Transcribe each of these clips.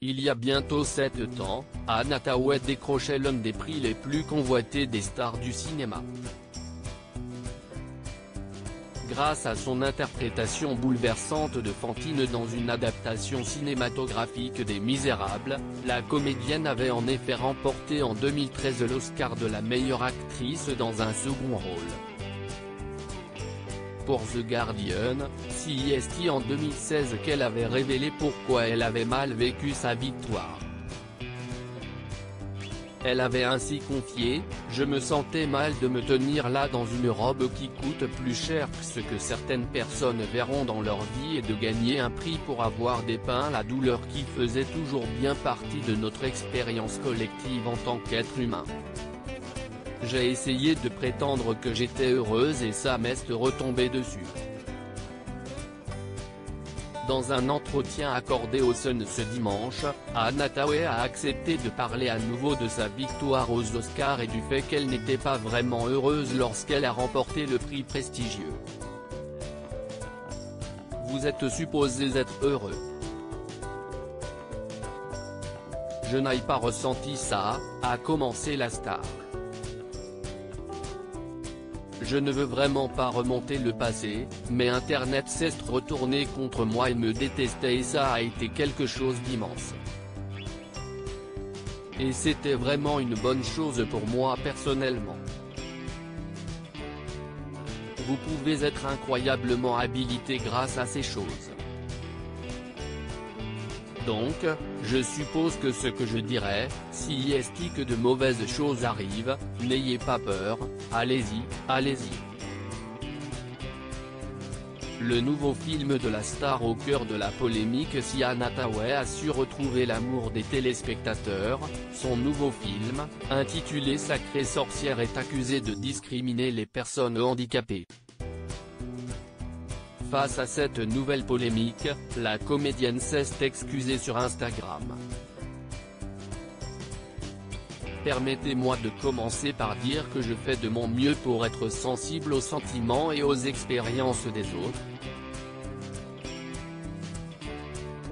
Il y a bientôt 7 ans, Anne Hathaway décrochait l'un des prix les plus convoités des stars du cinéma. Grâce à son interprétation bouleversante de Fantine dans une adaptation cinématographique des Misérables, la comédienne avait en effet remporté en 2013 l'Oscar de la meilleure actrice dans un second rôle. Pour The Guardian, CEST en 2016 qu'elle avait révélé pourquoi elle avait mal vécu sa victoire. Elle avait ainsi confié « Je me sentais mal de me tenir là dans une robe qui coûte plus cher que ce que certaines personnes verront dans leur vie et de gagner un prix pour avoir dépeint la douleur qui faisait toujours bien partie de notre expérience collective en tant qu'être humain. J'ai essayé de prétendre que j'étais heureuse et ça m'est retombé dessus ». Dans un entretien accordé au Sun ce dimanche, Anne Hathaway a accepté de parler à nouveau de sa victoire aux Oscars et du fait qu'elle n'était pas vraiment heureuse lorsqu'elle a remporté le prix prestigieux. « Vous êtes supposés être heureux. Je n'ai pas ressenti ça », a commencé la star. Je ne veux vraiment pas remonter le passé, mais Internet s'est retourné contre moi et me détestait et ça a été quelque chose d'immense. Et c'était vraiment une bonne chose pour moi personnellement. Vous pouvez être incroyablement habilité grâce à ces choses. Donc, je suppose que ce que je dirais, si est que de mauvaises choses arrivent, n'ayez pas peur, allez-y, allez-y. Le nouveau film de la star au cœur de la polémique. Si Anne Hathaway a su retrouver l'amour des téléspectateurs, son nouveau film, intitulé Sacrée sorcière, est accusé de discriminer les personnes handicapées. Face à cette nouvelle polémique, la comédienne s'est excusée sur Instagram. Permettez-moi de commencer par dire que je fais de mon mieux pour être sensible aux sentiments et aux expériences des autres.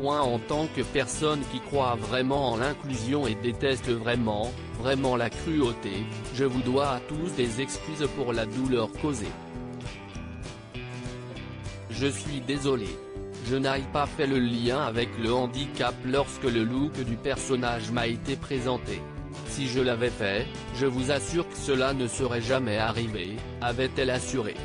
En tant que personne qui croit vraiment en l'inclusion et déteste vraiment la cruauté, je vous dois à tous des excuses pour la douleur causée. Je suis désolé. Je n'ai pas fait le lien avec le handicap lorsque le look du personnage m'a été présenté. Si je l'avais fait, je vous assure que cela ne serait jamais arrivé, avait-elle assuré.